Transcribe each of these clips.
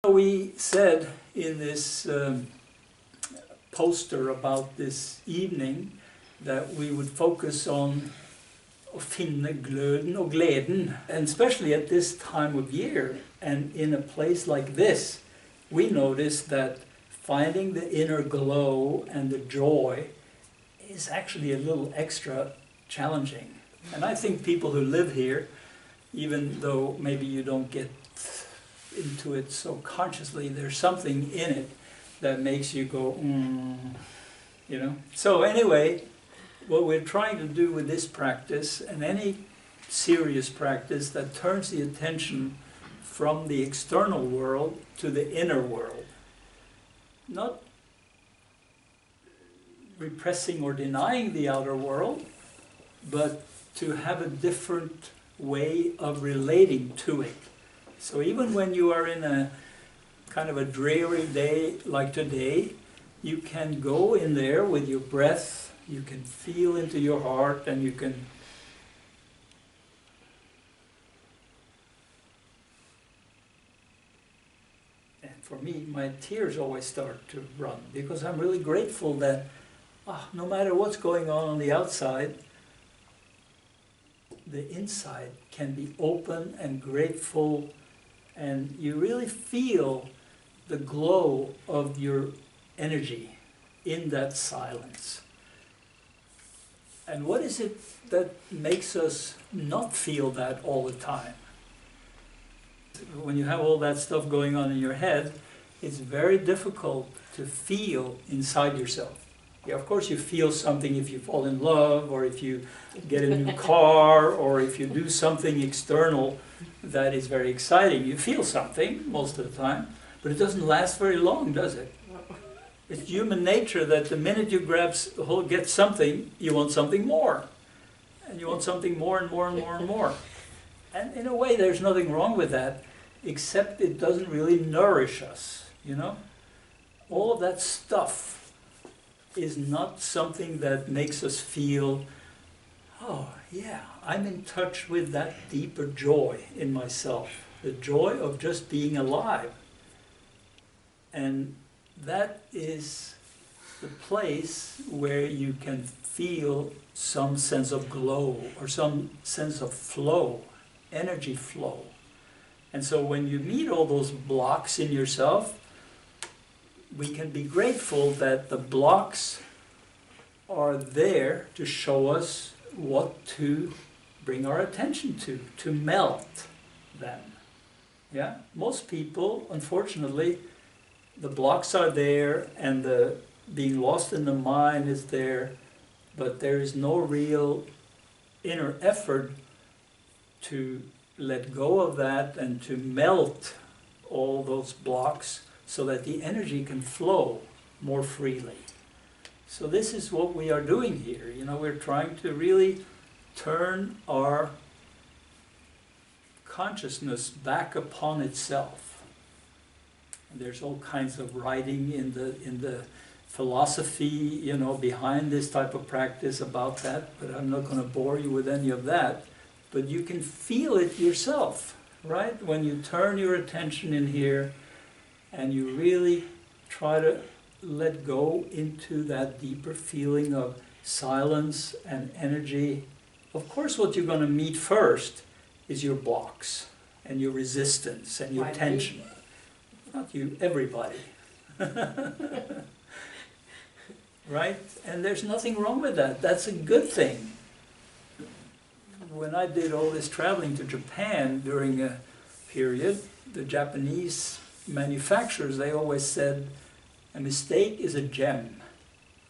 We said in this poster about this evening that we would focus on å finne gløden og gleden, and especially at this time of year and in a place like this, we notice that finding the inner glow and the joy is actually a little extra challenging. And I think people who live here, even though maybe you don't get into it so consciously, there's something in it that makes you go, you know. So anyway, what we're trying to do with this practice, and any serious practice that turns the attention from the external world to the inner world, not repressing or denying the outer world, but to have a different way of relating to it. So even when you are in a kind of a dreary day like today, you can go in there with your breath, you can feel into your heart, and you can for me, my tears always start to run, because I'm really grateful that no matter what's going on the outside, the inside can be open and grateful, and you really feel the glow of your energy in that silence. And what is it that makes us not feel that all the time? When you have all that stuff going on in your head, it's very difficult to feel inside yourself. Yeah, of course you feel something if you fall in love, or if you get a new car, or if you do something external that is very exciting. You feel something most of the time, but it doesn't last very long, does it? It's human nature that the minute you get something, you want something more. And you want something more and more and more and more. And in a way there's nothing wrong with that, except it doesn't really nourish us, you know? All of that stuff is not something that makes us feel, oh yeah, I'm in touch with that deeper joy in myself, the joy of just being alive. And that is the place where you can feel some sense of glow or some sense of flow, energy flow. And so when you meet all those blocks in yourself, we can be grateful that the blocks are there to show us what to bring our attention to melt them. Yeah? Most people, unfortunately, the blocks are there and the being lost in the mind is there, but there is no real inner effort to let go of that and to melt all those blocks so that the energy can flow more freely. So this is what we are doing here. You know, we're trying to really turn our consciousness back upon itself. And there's all kinds of writing in the philosophy, you know, behind this type of practice about that, but I'm not going to bore you with any of that. But you can feel it yourself, right? When you turn your attention in here and you really try to let go into that deeper feeling of silence and energy. Of course, what you're going to meet first is your blocks and your resistance and your tension. Not you, everybody. Right? And there's nothing wrong with that. That's a good thing. When I did all this traveling to Japan during a period, the Japanese manufacturers, they always said, a mistake is a gem.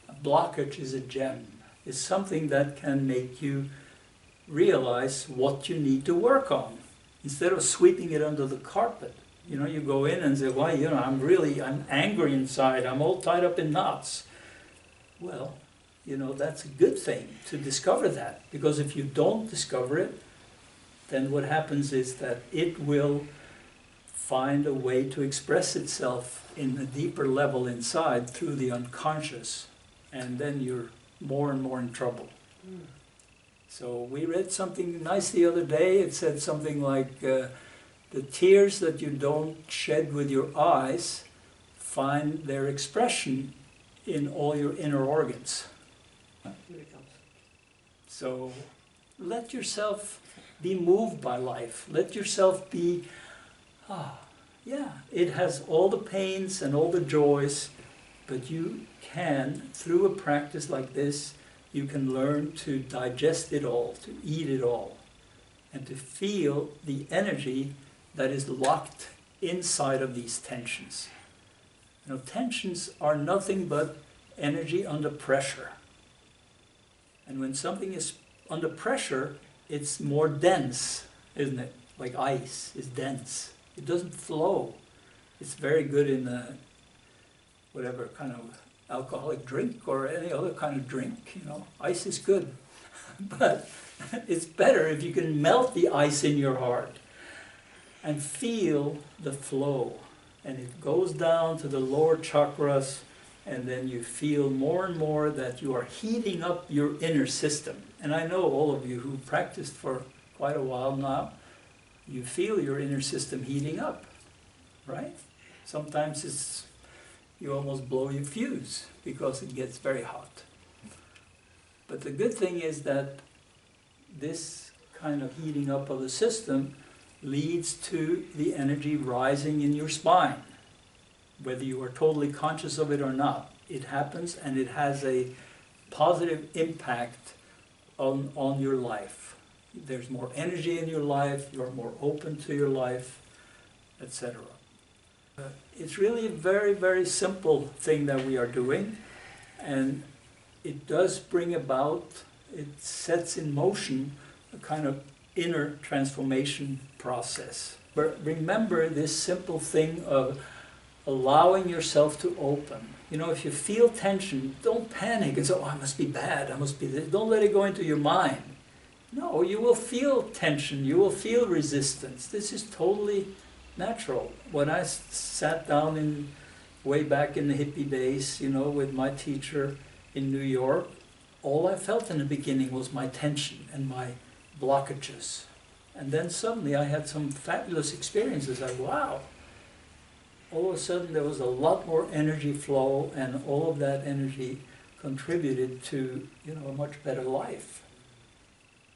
A blockage is a gem. It's something that can make you realize what you need to work on. Instead of sweeping it under the carpet. You know, you go in and say, well, you know, I'm angry inside. I'm all tied up in knots. Well, you know, that's a good thing to discover that. Because if you don't discover it, then what happens is that it will find a way to express itself in a deeper level inside through the unconscious, and then you're more and more in trouble. So we read something nice the other day. It said something like, The tears that you don't shed with your eyes find their expression in all your inner organs. Here it comes. So let yourself be moved by life. Let yourself be, yeah, it has all the pains and all the joys, but you can, through a practice like this, you can learn to digest it all, to eat it all, and to feel the energy that is locked inside of these tensions. You know, tensions are nothing but energy under pressure. And when something is under pressure, it's more dense, isn't it? Like ice is dense. It doesn't flow. It's very good in whatever kind of alcoholic drink or any other kind of drink, you know. Ice is good. But it's better if you can melt the ice in your heart and feel the flow. And it goes down to the lower chakras, and then you feel more and more that you are heating up your inner system. And I know all of you who practiced for quite a while now, you feel your inner system heating up, right? Sometimes you almost blow your fuse because it gets very hot. But the good thing is that this kind of heating up of the system leads to the energy rising in your spine. Whether you are totally conscious of it or not, it happens, and it has a positive impact on your life. There's more energy in your life, you're more open to your life, etc. It's really a very, very simple thing that we are doing, and it does bring about, it sets in motion a kind of inner transformation process. But remember this simple thing of allowing yourself to open. You know, if you feel tension, don't panic and say, oh, I must be bad, I must be this. Don't let it go into your mind. No, you will feel tension, you will feel resistance. This is totally natural. When I sat down way back in the hippie days, you know, with my teacher in New York, all I felt in the beginning was my tension and my blockages. And then suddenly I had some fabulous experiences. Like, wow, all of a sudden there was a lot more energy flow, and all of that energy contributed to, you know, a much better life.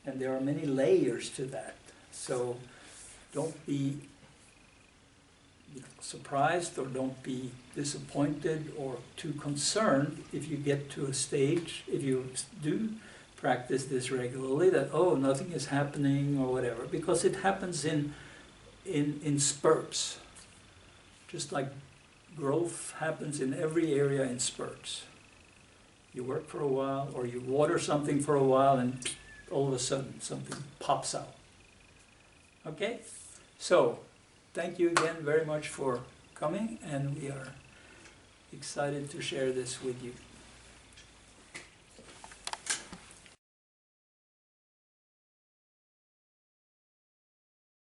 And there are many layers to that. So don't be surprised, or don't be disappointed or too concerned if you get to a stage, if you do practice this regularly, that, oh, nothing is happening or whatever, because it happens in spurts. Just like growth happens in every area in spurts. You work for a while, or you water something for a while, and all of a sudden something pops out. Okay? So, thank you again very much for coming, and we are excited to share this with you.